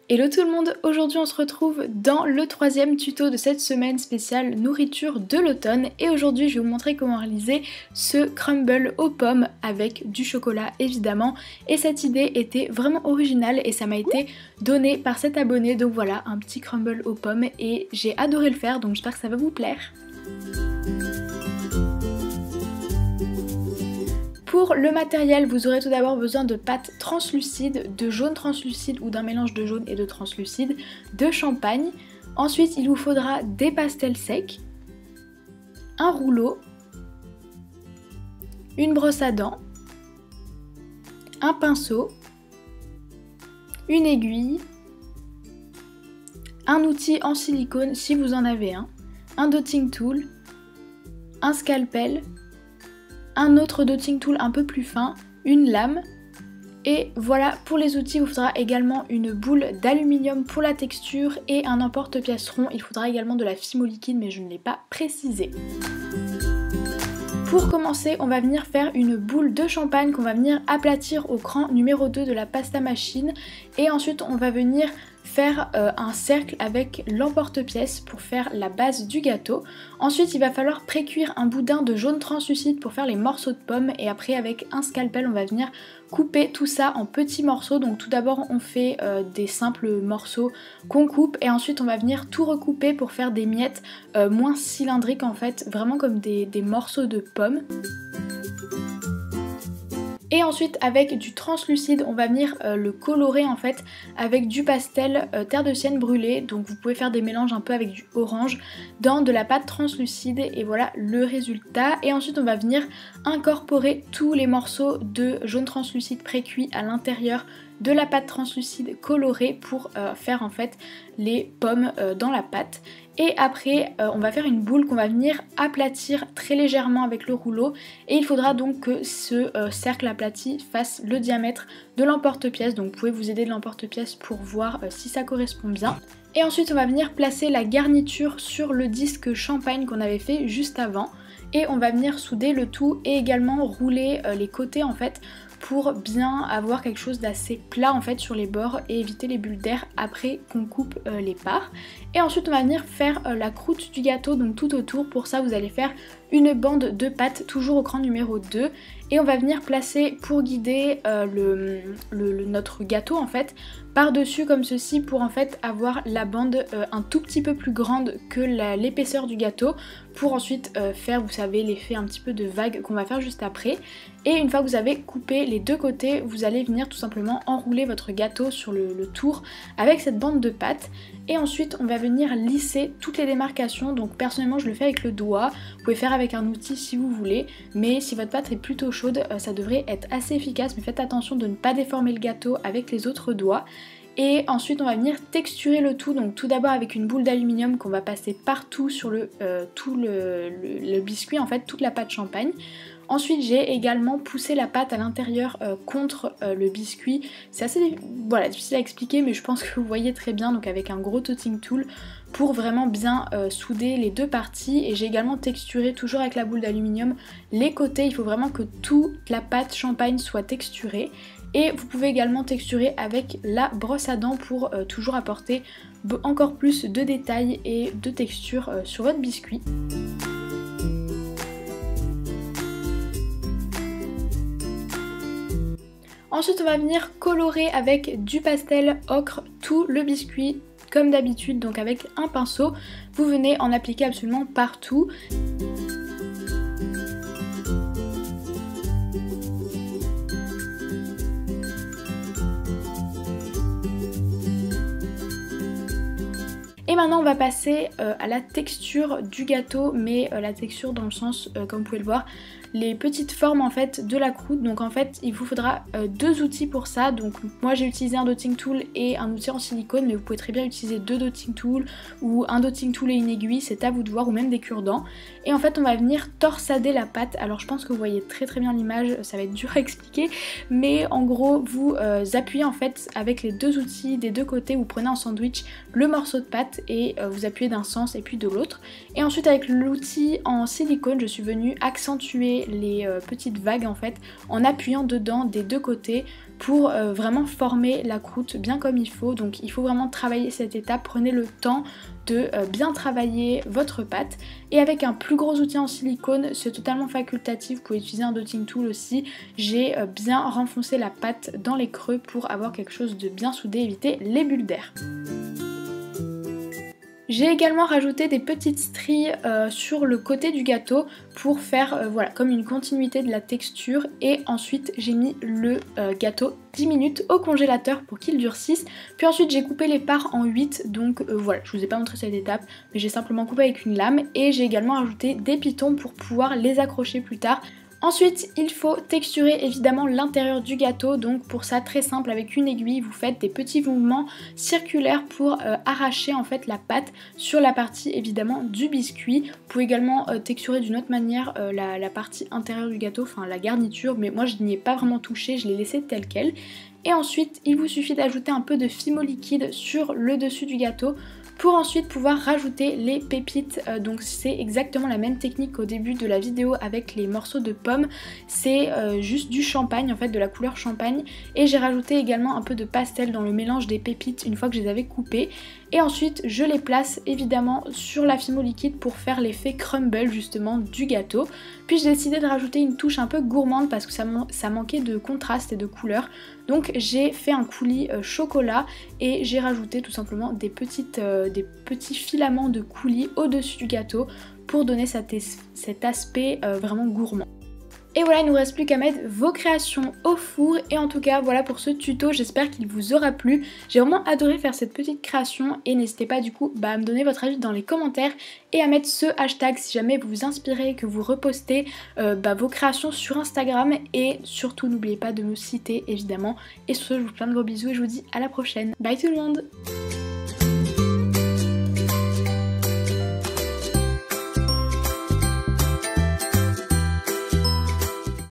Hello tout le monde, aujourd'hui on se retrouve dans le troisième tuto de cette semaine spéciale nourriture de l'automne et aujourd'hui je vais vous montrer comment réaliser ce crumble aux pommes avec du chocolat évidemment et cette idée était vraiment originale et ça m'a été donné par cet abonné, donc voilà un petit crumble aux pommes et j'ai adoré le faire donc j'espère que ça va vous plaire. Pour le matériel, vous aurez tout d'abord besoin de pâte translucide, de jaune translucide ou d'un mélange de jaune et de translucide, de champagne. Ensuite, il vous faudra des pastels secs, un rouleau, une brosse à dents, un pinceau, une aiguille, un outil en silicone si vous en avez un dotting tool, un scalpel, un autre dotting tool un peu plus fin, une lame et voilà pour les outils. Il vous faudra également une boule d'aluminium pour la texture et un emporte-pièce rond. Il faudra également de la fimo liquide mais je ne l'ai pas précisé. Pour commencer, on va venir faire une boule de champagne qu'on va venir aplatir au cran numéro 2 de la pasta machine et ensuite on va venir faire un cercle avec l'emporte-pièce pour faire la base du gâteau. Ensuite il va falloir pré-cuire un boudin de jaune translucide pour faire les morceaux de pommes et après avec un scalpel on va venir couper tout ça en petits morceaux. Donc tout d'abord on fait des simples morceaux qu'on coupe et ensuite on va venir tout recouper pour faire des miettes moins cylindriques en fait, vraiment comme des morceaux de pommes. Et ensuite avec du translucide on va venir le colorer en fait avec du pastel terre de sienne brûlée, donc vous pouvez faire des mélanges un peu avec du orange dans de la pâte translucide et voilà le résultat. Et ensuite on va venir incorporer tous les morceaux de jaune translucide pré-cuit à l'intérieur de la pâte translucide colorée pour faire en fait les pommes dans la pâte. Et après on va faire une boule qu'on va venir aplatir très légèrement avec le rouleau et il faudra donc que ce cercle aplati fasse le diamètre de l'emporte-pièce, donc vous pouvez vous aider de l'emporte-pièce pour voir si ça correspond bien. Et ensuite on va venir placer la garniture sur le disque champagne qu'on avait fait juste avant et on va venir souder le tout et également rouler les côtés en fait pour bien avoir quelque chose d'assez plat en fait sur les bords et éviter les bulles d'air après qu'on coupe les parts. Et ensuite on va venir faire la croûte du gâteau donc tout autour. Pour ça vous allez faire une bande de pâte toujours au cran numéro 2 et on va venir placer pour guider notre gâteau en fait par dessus comme ceci pour en fait avoir la bande un tout petit peu plus grande que l'épaisseur du gâteau pour ensuite faire vous savez l'effet un petit peu de vague qu'on va faire juste après. Et une fois que vous avez coupé les deux côtés vous allez venir tout simplement enrouler votre gâteau sur le tour avec cette bande de pâte et ensuite on va venir lisser toutes les démarcations. Donc personnellement je le fais avec le doigt, vous pouvez faire avec un outil si vous voulez mais si votre pâte est plutôt chaude ça devrait être assez efficace, mais faites attention de ne pas déformer le gâteau avec les autres doigts. Et ensuite on va venir texturer le tout, donc tout d'abord avec une boule d'aluminium qu'on va passer partout sur tout le biscuit en fait, toute la pâte champagne. Ensuite j'ai également poussé la pâte à l'intérieur contre le biscuit. C'est assez difficile à expliquer mais je pense que vous voyez très bien, donc avec un gros dotting tool pour vraiment bien souder les deux parties. Et j'ai également texturé toujours avec la boule d'aluminium les côtés, il faut vraiment que toute la pâte champagne soit texturée. Et vous pouvez également texturer avec la brosse à dents pour toujours apporter encore plus de détails et de texture sur votre biscuit. Ensuite on va venir colorer avec du pastel ocre tout le biscuit comme d'habitude, donc avec un pinceau. Vous venez en appliquer absolument partout. Et maintenant on va passer à la texture du gâteau, mais la texture dans le sens, comme vous pouvez le voir, les petites formes en fait de la croûte. Donc en fait il vous faudra deux outils pour ça. Donc moi j'ai utilisé un dotting tool et un outil en silicone, mais vous pouvez très bien utiliser deux dotting tools ou un dotting tool et une aiguille, c'est à vous de voir, ou même des cure-dents. Et en fait on va venir torsader la pâte. Alors je pense que vous voyez très bien l'image, ça va être dur à expliquer, mais en gros vous appuyez en fait avec les deux outils des deux côtés, vous prenez en sandwich le morceau de pâte et vous appuyez d'un sens et puis de l'autre. Et ensuite avec l'outil en silicone je suis venue accentuer créer les petites vagues en fait en appuyant dedans des deux côtés pour vraiment former la croûte bien comme il faut. Donc il faut vraiment travailler cette étape, prenez le temps de bien travailler votre pâte. Et avec un plus gros outil en silicone, c'est totalement facultatif, vous pouvez utiliser un dotting tool aussi. J'ai bien renfoncé la pâte dans les creux pour avoir quelque chose de bien soudé, éviter les bulles d'air. J'ai également rajouté des petites stries sur le côté du gâteau pour faire voilà, comme une continuité de la texture, et ensuite j'ai mis le gâteau 10 minutes au congélateur pour qu'il durcisse. Puis ensuite j'ai coupé les parts en 8, donc voilà, je vous ai pas montré cette étape mais j'ai simplement coupé avec une lame, et j'ai également rajouté des pitons pour pouvoir les accrocher plus tard. Ensuite, il faut texturer évidemment l'intérieur du gâteau, donc pour ça très simple, avec une aiguille vous faites des petits mouvements circulaires pour arracher en fait la pâte sur la partie évidemment du biscuit. Vous pouvez également texturer d'une autre manière la partie intérieure du gâteau, enfin la garniture, mais moi je n'y ai pas vraiment touché, je l'ai laissé tel quel. Et ensuite il vous suffit d'ajouter un peu de fimo liquide sur le dessus du gâteau pour ensuite pouvoir rajouter les pépites. Donc c'est exactement la même technique qu'au début de la vidéo avec les morceaux de pommes, c'est juste du champagne en fait, de la couleur champagne, et j'ai rajouté également un peu de pastel dans le mélange des pépites une fois que je les avais coupées. Et ensuite je les place évidemment sur la fimo liquide pour faire l'effet crumble justement du gâteau. Puis j'ai décidé de rajouter une touche un peu gourmande parce que ça manquait de contraste et de couleur. Donc j'ai fait un coulis chocolat et j'ai rajouté tout simplement des petits filaments de coulis au-dessus du gâteau pour donner cet aspect vraiment gourmand. Et voilà, il ne nous reste plus qu'à mettre vos créations au four. Et en tout cas, voilà pour ce tuto, j'espère qu'il vous aura plu. J'ai vraiment adoré faire cette petite création et n'hésitez pas du coup à me donner votre avis dans les commentaires et à mettre ce hashtag si jamais vous vous inspirez, que vous repostez vos créations sur Instagram. Et surtout, n'oubliez pas de me citer évidemment. Et sur ce, je vous fais plein de gros bisous et je vous dis à la prochaine. Bye tout le monde!